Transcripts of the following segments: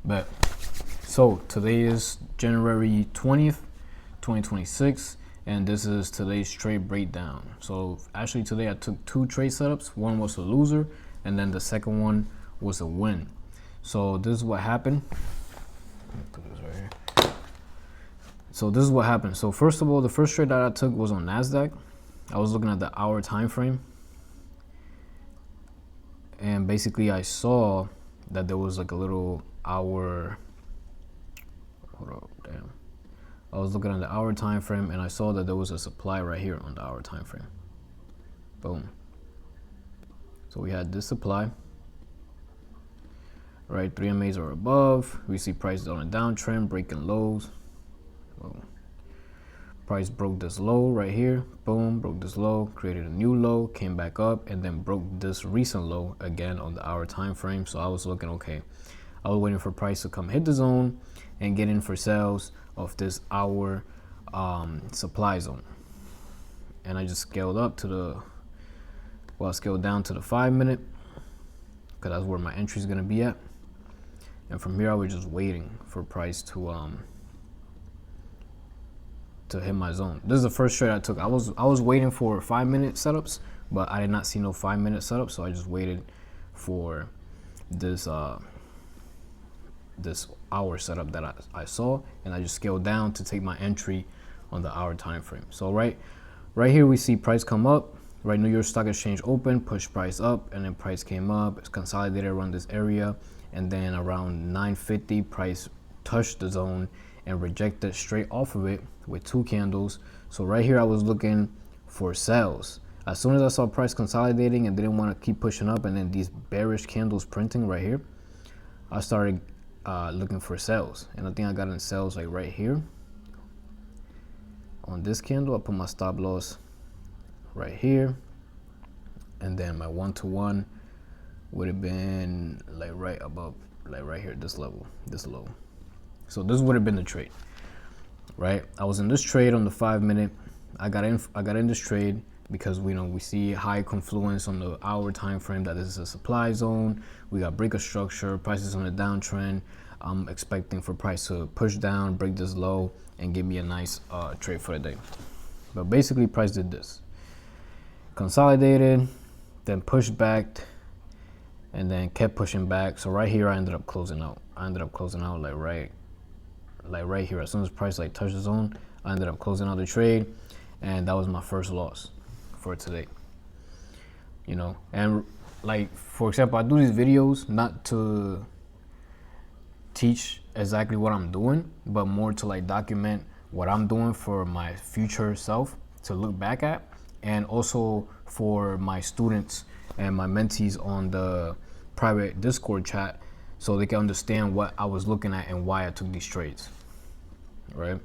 Bet. So today is January 20th, 2026, and this is today's trade breakdown. So actually today I took two trade setups. One was a loser, and then the second one was a win. So this is what happened. Put this right here. So this is what happened. So first of all, the first trade that I took was on NASDAQ. I was looking at the hour time frame, and basically I saw that there was like a little hour. Hold up, damn. I was looking at the hour time frame, and I saw that there was a supply right here on the hour time frame. Boom. So we had this supply, right? 3 MAs are above. We see prices on a downtrend, breaking lows. Boom. Price broke this low right here. Boom, broke this low, created a new low, came back up, and then broke this recent low again on the hour time frame. So I was looking, okay, I was waiting for price to come hit the zone and get in for sales of this hour supply zone. And I just scaled up to the, well, I scaled down to the 5 minute, because that's where my entry is going to be at. And from here I was just waiting for price to hit my zone. This is the first trade I took. I was waiting for 5 minute setups, but I did not see no 5 minute setup, so I just waited for this this hour setup that I saw, and I just scaled down to take my entry on the hour time frame. So right here we see price come up, right? New York Stock Exchange open, push price up, and then price came up, it's consolidated around this area, and then around 9:50 price touched the zone and rejected straight off of it with 2 candles. So right here I was looking for sales. As soon as I saw price consolidating and didn't want to keep pushing up, and then these bearish candles printing right here, I started looking for sales. And I think I got in sales like right here on this candle. I put my stop loss right here, and then my 1-to-1 would have been like right above, like right here, this level, this low. So this would have been the trade, right? I was in this trade on the 5 minute. I got in this trade because we see high confluence on the hour time frame that this is a supply zone. We got breaker structure, prices on a downtrend. I'm expecting for price to push down, break this low, and give me a nice trade for the day. But basically price did this. Consolidated, then pushed back, and then kept pushing back. So right here I ended up closing out. Like right here. As soon as price like touched the zone, I ended up closing out the trade, and that was my first loss for today. And like, for example, I do these videos not to teach exactly what I'm doing, but more to like document what I'm doing for my future self to look back at, and also for my students and my mentees on the private Discord chat, so they can understand what I was looking at and why I took these trades, right?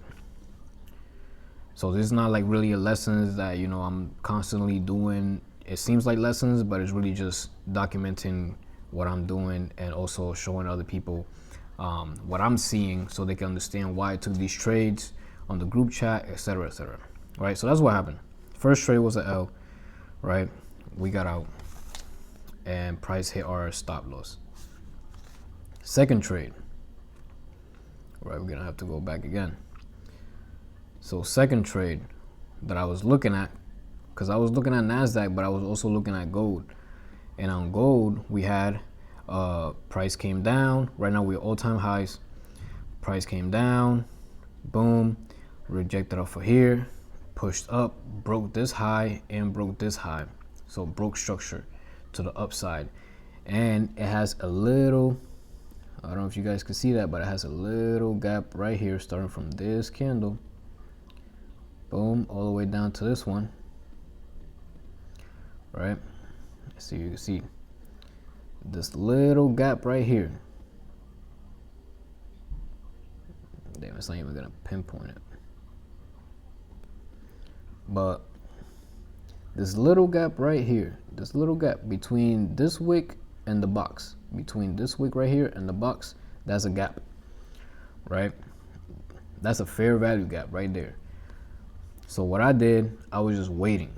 So this is not like really a lessons that I'm constantly doing. It seems like lessons, but it's really just documenting what I'm doing and also showing other people what I'm seeing, so they can understand why I took these trades on the group chat, etc., etc. Right? So that's what happened. First trade was an L, right? We got out, and price hit our stop loss. Second trade, right? We're gonna have to go back again. So second trade that I was looking at, because I was looking at NASDAQ, but I was also looking at gold. And on gold, we had price came down. Right now we're all-time highs. Price came down, boom, rejected off of here, pushed up, broke this high and broke this high. So broke structure to the upside. And it has a little, I don't know if you guys can see that, but it has a little gap right here starting from this candle, boom, all the way down to this one, right? So you can see this little gap right here. Damn, it's not even gonna pinpoint it. But this little gap right here, this little gap between this wick and the box, between this wick right here and the box, that's a gap, right? That's a fair value gap right there. So what I did, I was just waiting.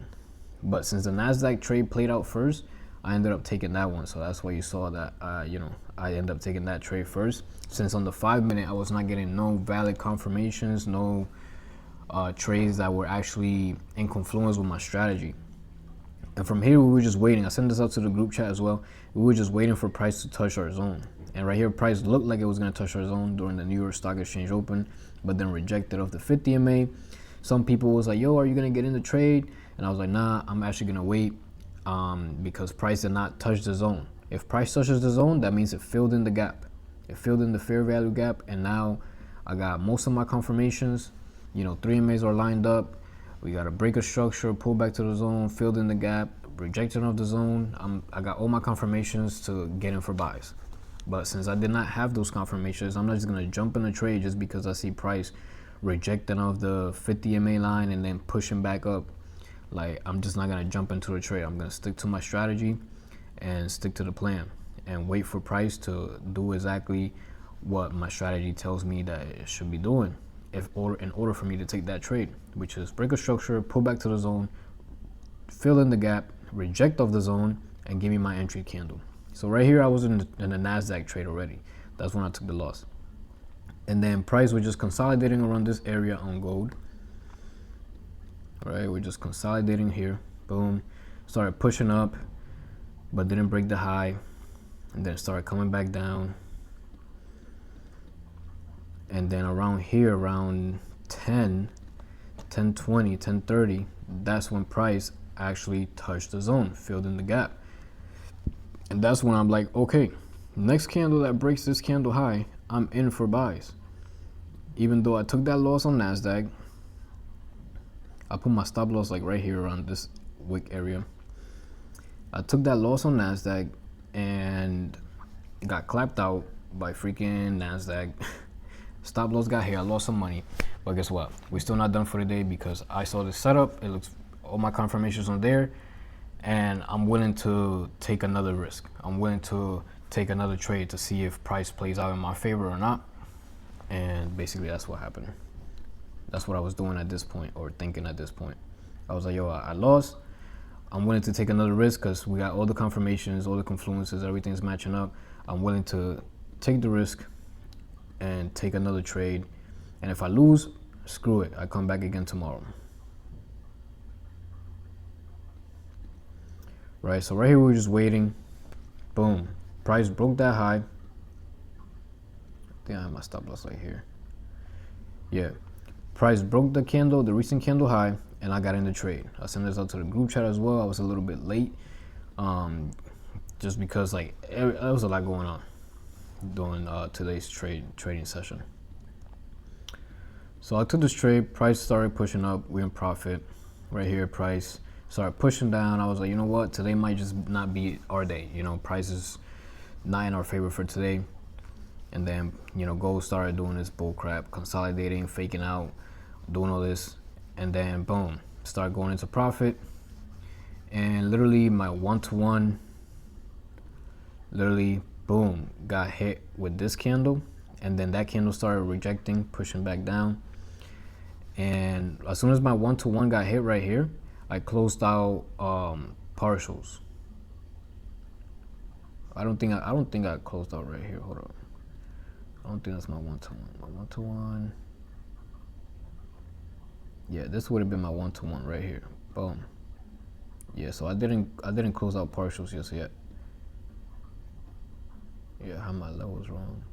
But since the NASDAQ trade played out first, I ended up taking that one. So that's why you saw that, I end up taking that trade first, since on the 5-minute I was not getting no valid confirmations, no trades that were actually in confluence with my strategy. And from here, we were just waiting. I sent this out to the group chat as well. We were just waiting for price to touch our zone. And right here, price looked like it was going to touch our zone during the New York Stock Exchange Open, but then rejected off the 50 MA. Some people was like, yo, are you going to get in the trade? And I was like, nah, I'm actually going to wait because price did not touch the zone. If price touches the zone, that means it filled in the gap. It filled in the fair value gap, and now I got most of my confirmations. 3 MAs are lined up. We got a break of structure, pull back to the zone, filled in the gap, rejection of the zone. I got all my confirmations to get in for buys. But since I did not have those confirmations, I'm not just gonna jump in a trade just because I see price rejecting off the 50 MA line and then pushing back up. Like, I'm just not gonna jump into a trade. I'm gonna stick to my strategy and stick to the plan and wait for price to do exactly what my strategy tells me that it should be doing in order for me to take that trade, which is break a structure, pull back to the zone, fill in the gap, reject off the zone, and give me my entry candle. So right here, I was in the NASDAQ trade already. That's when I took the loss. And then price was just consolidating around this area on gold. Right, we're just consolidating here. Boom. Started pushing up, but didn't break the high. And then started coming back down. And then around here, around 10, 10:20, 10:30, that's when price actually touched the zone, filled in the gap. And that's when I'm like, okay, next candle that breaks this candle high, I'm in for buys. Even though I took that loss on NASDAQ, I put my stop loss like right here around this wick area. I took that loss on NASDAQ and got clapped out by freaking NASDAQ. Stop loss got here, I lost some money. But guess what? We're still not done for the day because I saw this setup. It looks, all my confirmations on there. And I'm willing to take another risk. I'm willing to take another trade to see if price plays out in my favor or not. And basically that's what happened. That's what I was doing at this point, or thinking at this point. I was like, yo, I lost. I'm willing to take another risk because we got all the confirmations, all the confluences, everything's matching up. I'm willing to take the risk and take another trade. And if I lose, screw it. I come back again tomorrow. Right, so right here we were just waiting. Boom. Price broke that high. I think I have my stop loss right here. Yeah. Price broke the candle, the recent candle high, and I got in the trade. I sent this out to the group chat as well. I was a little bit late. Just because there was a lot going on during today's trading session. So I took this trade, price started pushing up, we're in profit. Right here, price started pushing down. I was like, you know what, today might just not be our day. Price is not in our favor for today. And then, gold started doing this bull crap, consolidating, faking out, doing all this. And then boom, start going into profit. And literally my 1-to-1, literally boom, got hit with this candle. And then that candle started rejecting, pushing back down. And as soon as my 1-to-1 got hit right here, I closed out partials. I don't think I closed out right here. Hold up. I don't think that's my 1-to-1. My 1-to-1. Yeah, this would have been my 1-to-1 right here. Boom. Yeah, so I didn't close out partials just yet. Yeah, I have my levels wrong.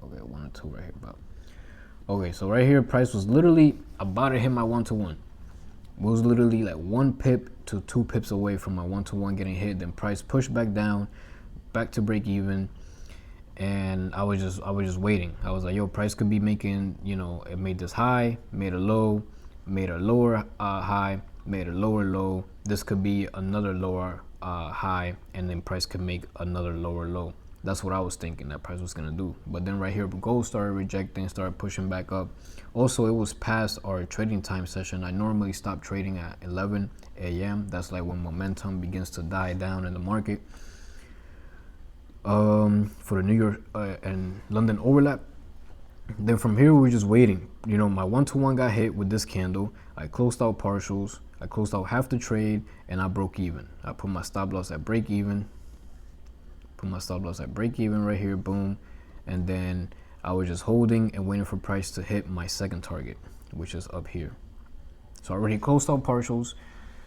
Okay, 1 or 2 right here, about. Okay, so right here, price was literally about to hit my 1-to-1. It was literally like 1 pip to 2 pips away from my 1-to-1 getting hit. Then price pushed back down, back to break even, and I was just waiting. I was like, yo, price could be making, it made this high, made a low, made a lower high, made a lower low. This could be another lower high, and then price could make another lower low. That's what I was thinking that price was gonna do. But then right here, gold started rejecting, started pushing back up. Also, it was past our trading time session. I normally stop trading at 11 a.m. That's like when momentum begins to die down in the market. For the New York and London overlap. Then from here, we were just waiting. My 1-to-1 got hit with this candle. I closed out partials. I closed out half the trade and I broke even. I put my stop loss at break even. Right here, boom. And then I was just holding and waiting for price to hit my second target, which is up here. So I already closed out partials,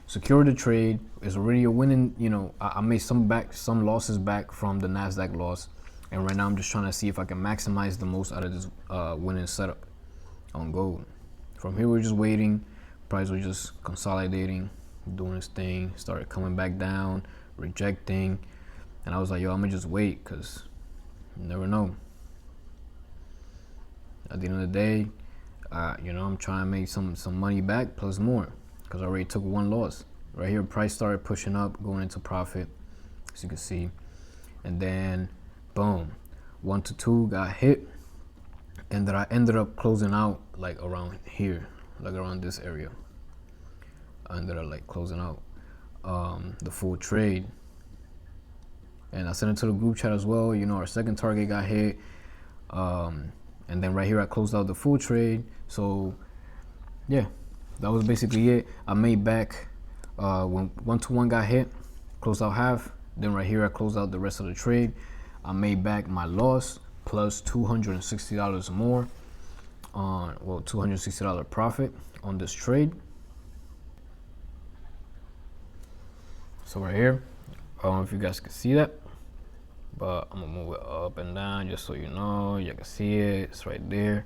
secured the trade. It's already a winning, I made some losses back from the NASDAQ loss. And right now I'm just trying to see if I can maximize the most out of this winning setup on gold. From here, we're just waiting. Price was just consolidating, doing its thing, started coming back down, rejecting. And I was like, yo, I'm gonna just wait, because you never know. At the end of the day, I'm trying to make some money back plus more, because I already took one loss. Right here, price started pushing up, going into profit, as you can see. And then, boom, 1 to 2 got hit. And then I ended up closing out like around here, like around this area. I ended up like closing out the full trade. And I sent it to the group chat as well. Our second target got hit. And then right here, I closed out the full trade. So yeah, that was basically it. I made back when 1 to 1 got hit, closed out half. Then right here, I closed out the rest of the trade. I made back my loss plus $260 more on, $260 profit on this trade. So right here, I don't know if you guys can see that, but I'm gonna move it up and down just so you know. You can see it. It's right there.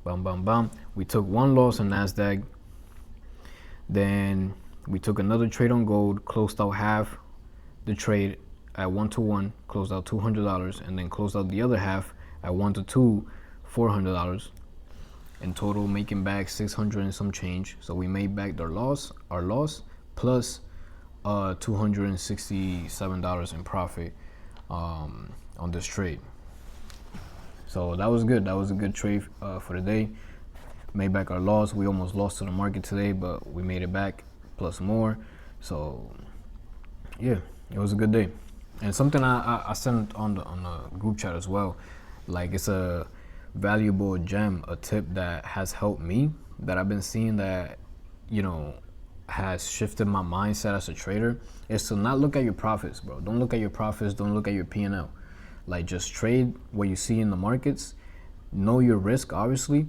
Bam, bam, bam. We took one loss on NASDAQ. Then we took another trade on gold, closed out half the trade at 1 to 1, closed out $200, and then closed out the other half at 1 to 2, $400. In total, making back 600 and some change. So we made back our loss plus $267 in profit on this trade. So that was good. That was a good trade for the day. Made back our loss. We almost lost to the market today, but we made it back plus more. So yeah, it was a good day. And something I sent on the group chat as well. Like, it's a valuable gem, a tip that has helped me, that I've been seeing that has shifted my mindset as a trader, is to not look at your profits, bro. Don't look at your profits. Don't look at your P&L. Like, just trade what you see in the markets. Know your risk, obviously.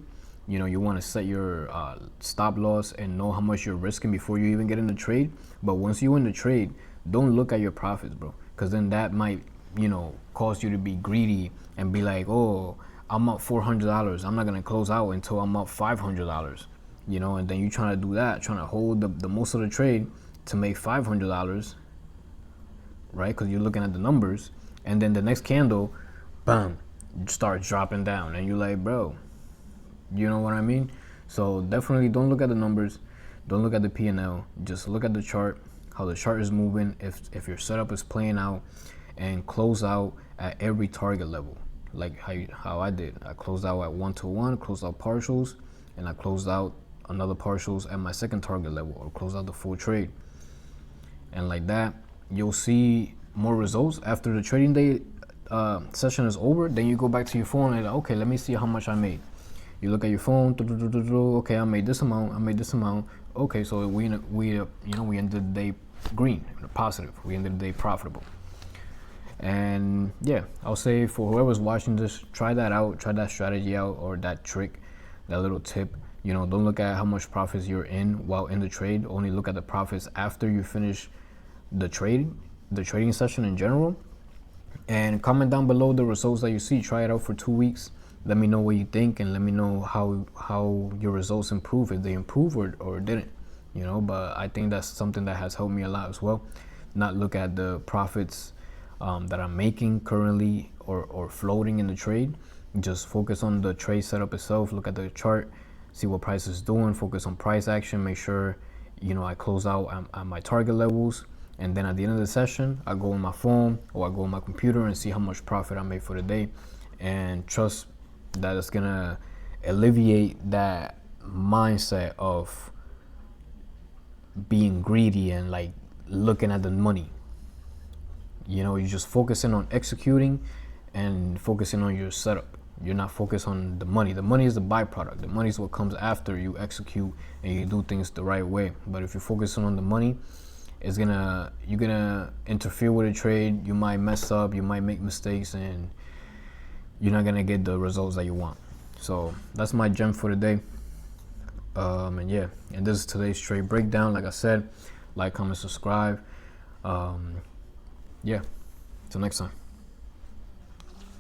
You want to set your stop loss and know how much you're risking before you even get in the trade. But once you're in the trade, don't look at your profits, bro, because then that might, cause you to be greedy and be like, oh, I'm up $400. I'm not going to close out until I'm up $500. And then you're trying to do that, trying to hold the most of the trade to make $500, right? Because you're looking at the numbers, and then the next candle, bam, starts dropping down, and you're like, bro, you know what I mean? So definitely don't look at the numbers, don't look at the P&L, just look at the chart, how the chart is moving, if your setup is playing out, and close out at every target level, like how I did. I closed out at 1 to 1, closed out partials, and I closed out another partials at my second target level, or close out the full trade. And like that, you'll see more results after the trading day session is over. Then you go back to your phone and, okay, let me see how much I made. You look at your phone, okay, I made this amount. Okay, so we ended the day green, positive. We ended the day profitable. And yeah, I'll say for whoever's watching this, try that out, try that strategy out, or that trick, that little tip. Don't look at how much profits you're in while in the trade. Only look at the profits after you finish the trading session in general. And comment down below the results that you see. Try it out for 2 weeks. Let me know what you think, and let me know how your results improve, if they improve or didn't. But I think that's something that has helped me a lot as well. Not look at the profits that I'm making currently or floating in the trade. Just focus on the trade setup itself. Look at the chart, see what price is doing, focus on price action, make sure I close out at my target levels, and then at the end of the session, I go on my phone or I go on my computer and see how much profit I made for the day, and trust that it's gonna alleviate that mindset of being greedy and like looking at the money. You're just focusing on executing and focusing on your setup. You're not focused on the money. The money is the byproduct. The money is what comes after you execute and you do things the right way. But if you're focusing on the money, you're gonna interfere with a trade. You might mess up. You might make mistakes, and you're not gonna get the results that you want. So that's my gem for today. And yeah, and this is today's trade breakdown. Like I said, like, comment, subscribe. Yeah, till next time.